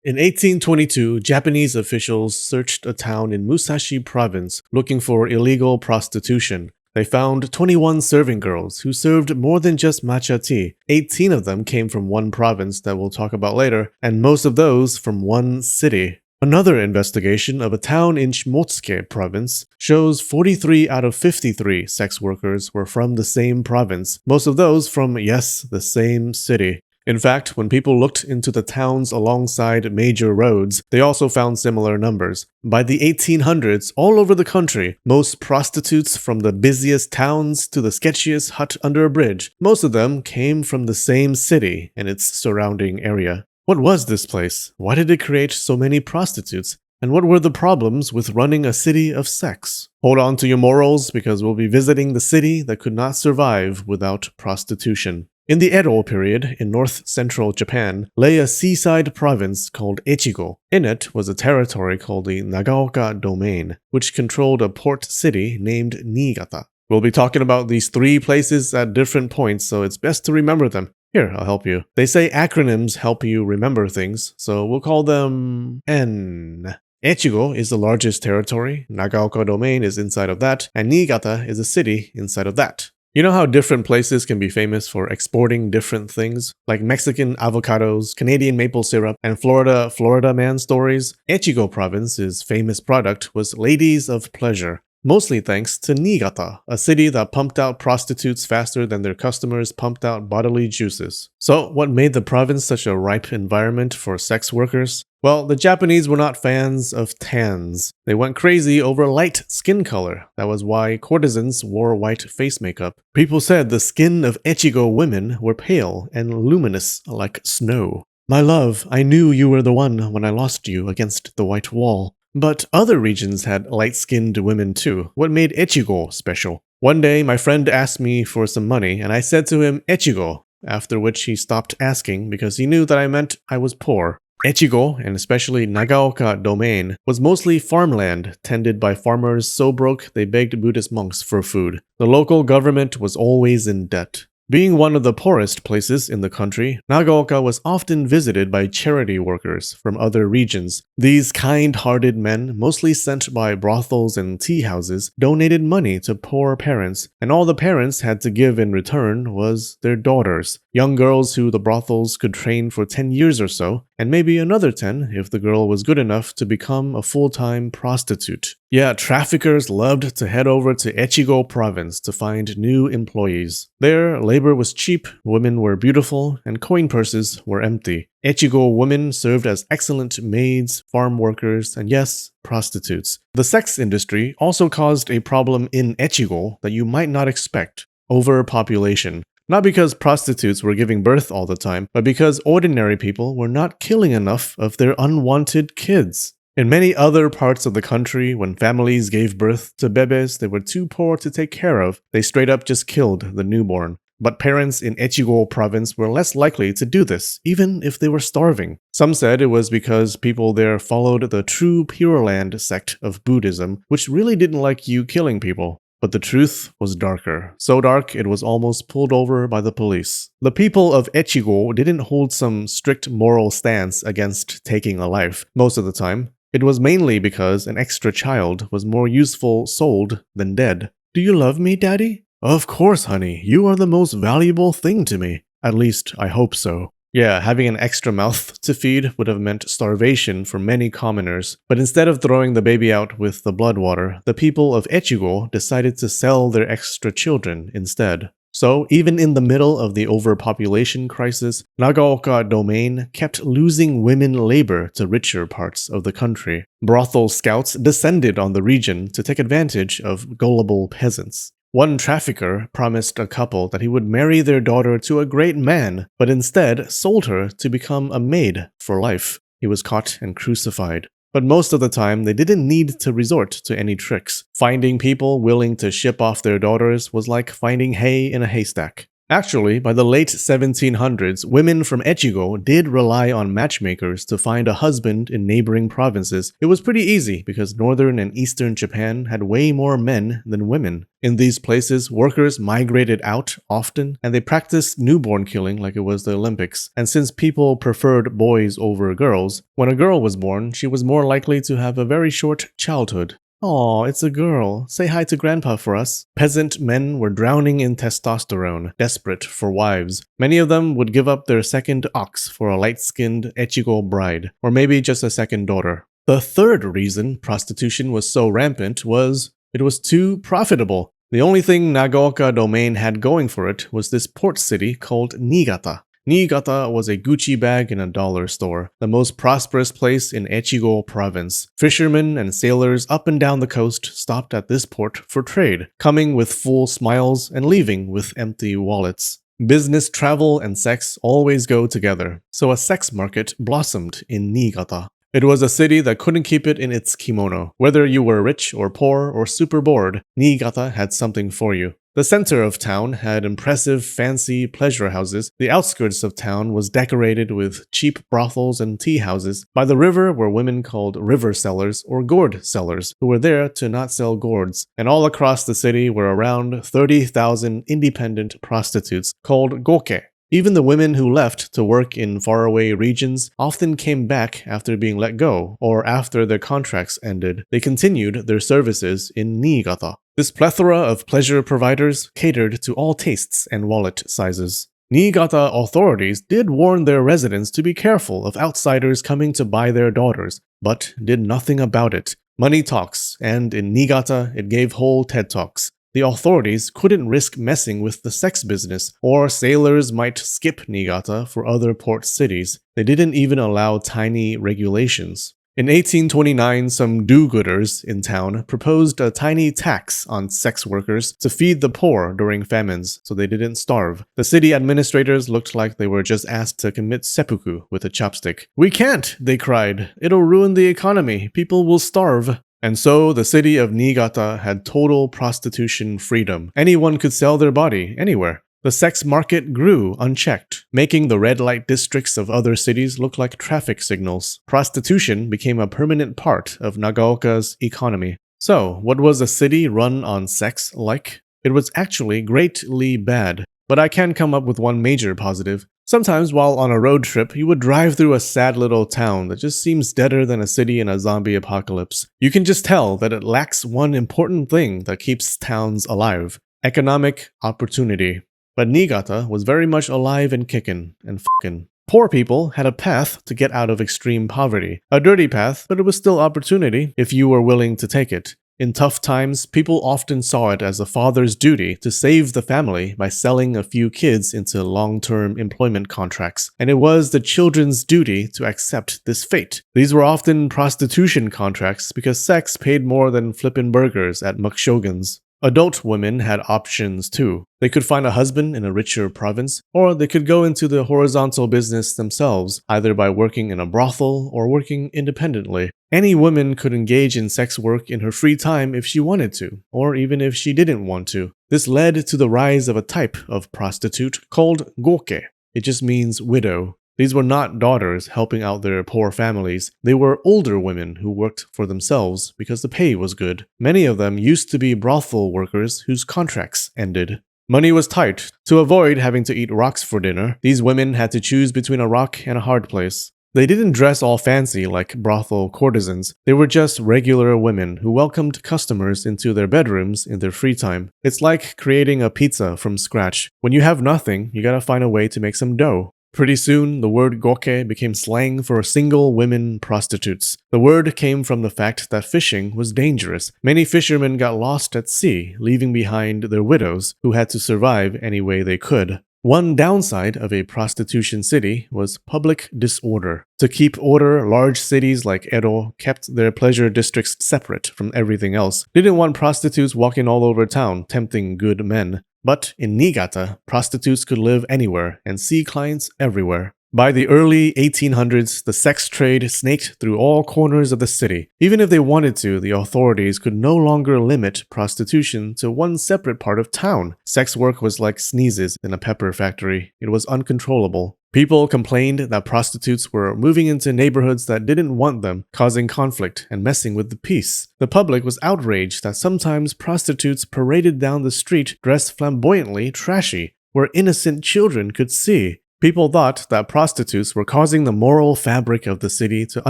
In 1822, Japanese officials searched a town in Musashi Province looking for illegal prostitution. They found 21 serving girls who served more than just matcha tea. 18 of them came from one province that we'll talk about later, and most of those from one city. Another investigation of a town in Shimotsuke province shows 43 out of 53 sex workers were from the same province, most of those from, yes, the same city. In fact, when people looked into the towns alongside major roads, they also found similar numbers. By the 1800s, all over the country, most prostitutes from the busiest towns to the sketchiest hut under a bridge, most of them came from the same city and its surrounding area. What was this place? Why did it create so many prostitutes? And what were the problems with running a city of sex? Hold on to your morals because we'll be visiting the city that could not survive without prostitution. In the Edo period, in north-central Japan, lay a seaside province called Echigo. In it was a territory called the Niigata domain, which controlled a port city named Niigata. We'll be talking about these three places at different points, so it's best to remember them. Here, I'll help you. They say acronyms help you remember things, so we'll call them N. Echigo is the largest territory, Nagaoka domain is inside of that, and Niigata is a city inside of that. You know how different places can be famous for exporting different things? Like Mexican avocados, Canadian maple syrup, and Florida man stories? Echigo province's famous product was Ladies of Pleasure. Mostly thanks to Niigata, a city that pumped out prostitutes faster than their customers pumped out bodily juices. So, what made the province such a ripe environment for sex workers? Well, the Japanese were not fans of tans. They went crazy over light skin color. That was why courtesans wore white face makeup. People said the skin of Echigo women were pale and luminous like snow. My love, I knew you were the one when I lost you against the white wall. But other regions had light-skinned women too. What made Echigo special? One day, my friend asked me for some money, and I said to him, Echigo, after which he stopped asking because he knew that I meant I was poor. Echigo, and especially Nagaoka domain, was mostly farmland, tended by farmers so broke they begged Buddhist monks for food. The local government was always in debt. Being one of the poorest places in the country, Nagaoka was often visited by charity workers from other regions. These kind-hearted men, mostly sent by brothels and tea houses, donated money to poor parents, and all the parents had to give in return was their daughters, young girls who the brothels could train for 10 years or so, and maybe another 10 if the girl was good enough to become a full-time prostitute. Yeah, traffickers loved to head over to Echigo province to find new employees. There, labor was cheap, women were beautiful, and coin purses were empty. Echigo women served as excellent maids, farm workers, and yes, prostitutes. The sex industry also caused a problem in Echigo that you might not expect: overpopulation. Not because prostitutes were giving birth all the time, but because ordinary people were not killing enough of their unwanted kids. In many other parts of the country, when families gave birth to bebés they were too poor to take care of, they straight up just killed the newborn. But parents in Echigo province were less likely to do this, even if they were starving. Some said it was because people there followed the true Pure Land sect of Buddhism, which really didn't like you killing people. But the truth was darker. So dark it was almost pulled over by the police. The people of Echigo didn't hold some strict moral stance against taking a life most of the time. It was mainly because an extra child was more useful sold than dead. Do you love me, Daddy? Of course, honey. You are the most valuable thing to me. At least, I hope so. Yeah, having an extra mouth to feed would have meant starvation for many commoners, but instead of throwing the baby out with the blood water, the people of Echigo decided to sell their extra children instead. So, even in the middle of the overpopulation crisis, Nagaoka domain kept losing women labor to richer parts of the country. Brothel scouts descended on the region to take advantage of gullible peasants. One trafficker promised a couple that he would marry their daughter to a great man, but instead sold her to become a maid for life. He was caught and crucified. But most of the time, they didn't need to resort to any tricks. Finding people willing to ship off their daughters was like finding hay in a haystack. Actually, by the late 1700s, women from Echigo did rely on matchmakers to find a husband in neighboring provinces. It was pretty easy because northern and eastern Japan had way more men than women. In these places, workers migrated out often, and they practiced newborn killing like it was the Olympics. And since people preferred boys over girls, when a girl was born, she was more likely to have a very short childhood. Aw, it's a girl. Say hi to Grandpa for us. Peasant men were drowning in testosterone, desperate for wives. Many of them would give up their second ox for a light-skinned Echigo bride, or maybe just a second daughter. The third reason prostitution was so rampant was it was too profitable. The only thing Nagaoka domain had going for it was this port city called Niigata. Niigata was a Gucci bag in a dollar store, the most prosperous place in Echigo province. Fishermen and sailors up and down the coast stopped at this port for trade, coming with full smiles and leaving with empty wallets. Business, travel, and sex always go together, so a sex market blossomed in Niigata. It was a city that couldn't keep it in its kimono. Whether you were rich or poor or super bored, Niigata had something for you. The center of town had impressive, fancy pleasure houses. The outskirts of town was decorated with cheap brothels and tea houses. By the river were women called river sellers or gourd sellers, who were there to not sell gourds. And all across the city were around 30,000 independent prostitutes called goke. Even the women who left to work in faraway regions often came back after being let go or after their contracts ended. They continued their services in Niigata. This plethora of pleasure providers catered to all tastes and wallet sizes. Niigata authorities did warn their residents to be careful of outsiders coming to buy their daughters, but did nothing about it. Money talks, and in Niigata it gave whole TED Talks. The authorities couldn't risk messing with the sex business, or sailors might skip Niigata for other port cities. They didn't even allow tiny regulations. In 1829, some do-gooders in town proposed a tiny tax on sex workers to feed the poor during famines so they didn't starve. The city administrators looked like they were just asked to commit seppuku with a chopstick. "We can't," they cried. "It'll ruin the economy. People will starve." And so the city of Niigata had total prostitution freedom. Anyone could sell their body anywhere. The sex market grew unchecked, making the red light districts of other cities look like traffic signals. Prostitution became a permanent part of Nagaoka's economy. So, what was a city run on sex like? It was actually greatly bad. But I can come up with one major positive. Sometimes while on a road trip, you would drive through a sad little town that just seems deader than a city in a zombie apocalypse. You can just tell that it lacks one important thing that keeps towns alive: economic opportunity. But Niigata was very much alive and kickin' and f***ing. Poor people had a path to get out of extreme poverty. A dirty path, but it was still opportunity if you were willing to take it. In tough times, people often saw it as a father's duty to save the family by selling a few kids into long-term employment contracts, and it was the children's duty to accept this fate. These were often prostitution contracts because sex paid more than flippin' burgers at mukshoguns. Adult women had options too. They could find a husband in a richer province, or they could go into the horizontal business themselves, either by working in a brothel or working independently. Any woman could engage in sex work in her free time if she wanted to, or even if she didn't want to. This led to the rise of a type of prostitute called goke. It just means widow. These were not daughters helping out their poor families. They were older women who worked for themselves because the pay was good. Many of them used to be brothel workers whose contracts ended. Money was tight. To avoid having to eat rocks for dinner, these women had to choose between a rock and a hard place. They didn't dress all fancy like brothel courtesans. They were just regular women who welcomed customers into their bedrooms in their free time. It's like creating a pizza from scratch. When you have nothing, you gotta find a way to make some dough. Pretty soon, the word goke became slang for single women prostitutes. The word came from the fact that fishing was dangerous. Many fishermen got lost at sea, leaving behind their widows, who had to survive any way they could. One downside of a prostitution city was public disorder. To keep order, large cities like Edo kept their pleasure districts separate from everything else. They didn't want prostitutes walking all over town, tempting good men. But in Niigata, prostitutes could live anywhere and see clients everywhere. By the early 1800s, the sex trade snaked through all corners of the city. Even if they wanted to, the authorities could no longer limit prostitution to one separate part of town. Sex work was like sneezes in a pepper factory. It was uncontrollable. People complained that prostitutes were moving into neighborhoods that didn't want them, causing conflict and messing with the peace. The public was outraged that sometimes prostitutes paraded down the street dressed flamboyantly trashy, where innocent children could see. People thought that prostitutes were causing the moral fabric of the city to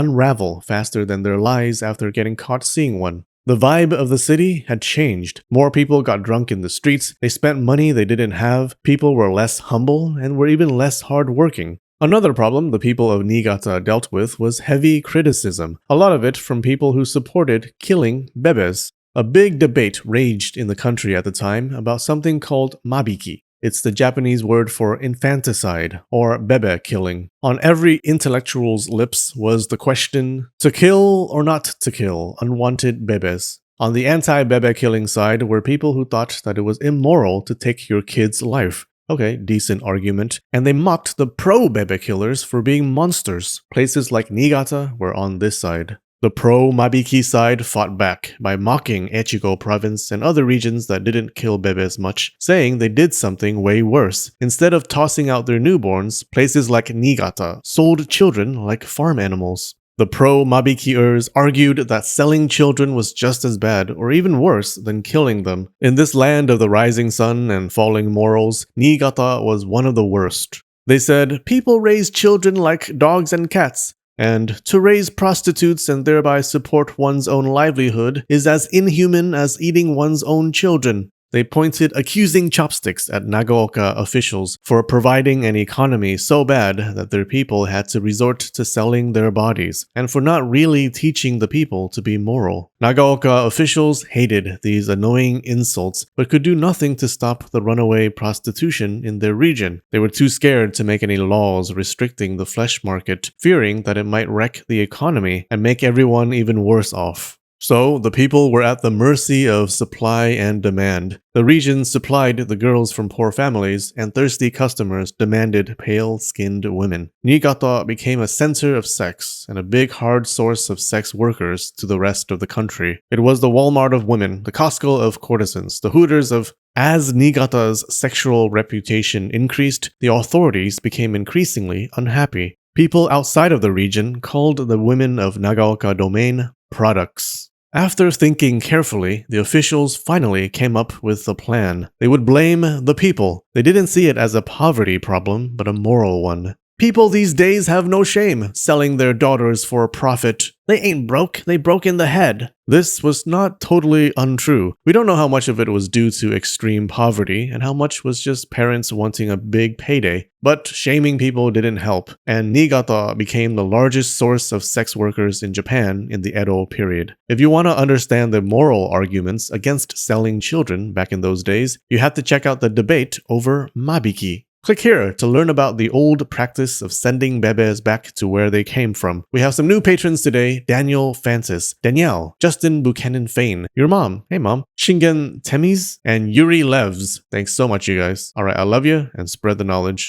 unravel faster than their lies after getting caught seeing one. The vibe of the city had changed. More people got drunk in the streets, they spent money they didn't have, people were less humble, and were even less hardworking. Another problem the people of Niigata dealt with was heavy criticism, a lot of it from people who supported killing bebes. A big debate raged in the country at the time about something called mabiki. It's the Japanese word for infanticide, or bebe killing. On every intellectual's lips was the question, to kill or not to kill unwanted bebes. On the anti-bebe killing side were people who thought that it was immoral to take your kid's life. Okay, decent argument. And they mocked the pro-bebe killers for being monsters. Places like Niigata were on this side. The pro-Mabiki side fought back by mocking Echigo province and other regions that didn't kill bebes much, saying they did something way worse. Instead of tossing out their newborns, places like Niigata sold children like farm animals. The pro-Mabiki-ers argued that selling children was just as bad, or even worse, than killing them. In this land of the rising sun and falling morals, Niigata was one of the worst. They said, people raise children like dogs and cats. And to raise prostitutes and thereby support one's own livelihood is as inhuman as eating one's own children. They pointed accusing chopsticks at Nagaoka officials for providing an economy so bad that their people had to resort to selling their bodies, and for not really teaching the people to be moral. Nagaoka officials hated these annoying insults, but could do nothing to stop the runaway prostitution in their region. They were too scared to make any laws restricting the flesh market, fearing that it might wreck the economy and make everyone even worse off. So, the people were at the mercy of supply and demand. The region supplied the girls from poor families, and thirsty customers demanded pale-skinned women. Niigata became a center of sex, and a big hard source of sex workers to the rest of the country. It was the Walmart of women, the Costco of courtesans, the Hooters of... As Niigata's sexual reputation increased, the authorities became increasingly unhappy. People outside of the region called the women of Nagaoka domain products. After thinking carefully, the officials finally came up with a plan. They would blame the people. They didn't see it as a poverty problem, but a moral one. People these days have no shame, selling their daughters for a profit. They ain't broke, they broke in the head. This was not totally untrue. We don't know how much of it was due to extreme poverty and how much was just parents wanting a big payday. But shaming people didn't help, and Niigata became the largest source of sex workers in Japan in the Edo period. If you want to understand the moral arguments against selling children back in those days, you have to check out the debate over mabiki. Click here to learn about the old practice of sending bebes back to where they came from. We have some new patrons today: Daniel Francis, Danielle, Justin Buchanan Fain, your mom, hey mom, Shingen Temis, and Yuri Levs. Thanks so much, you guys. Alright, I love you, and spread the knowledge.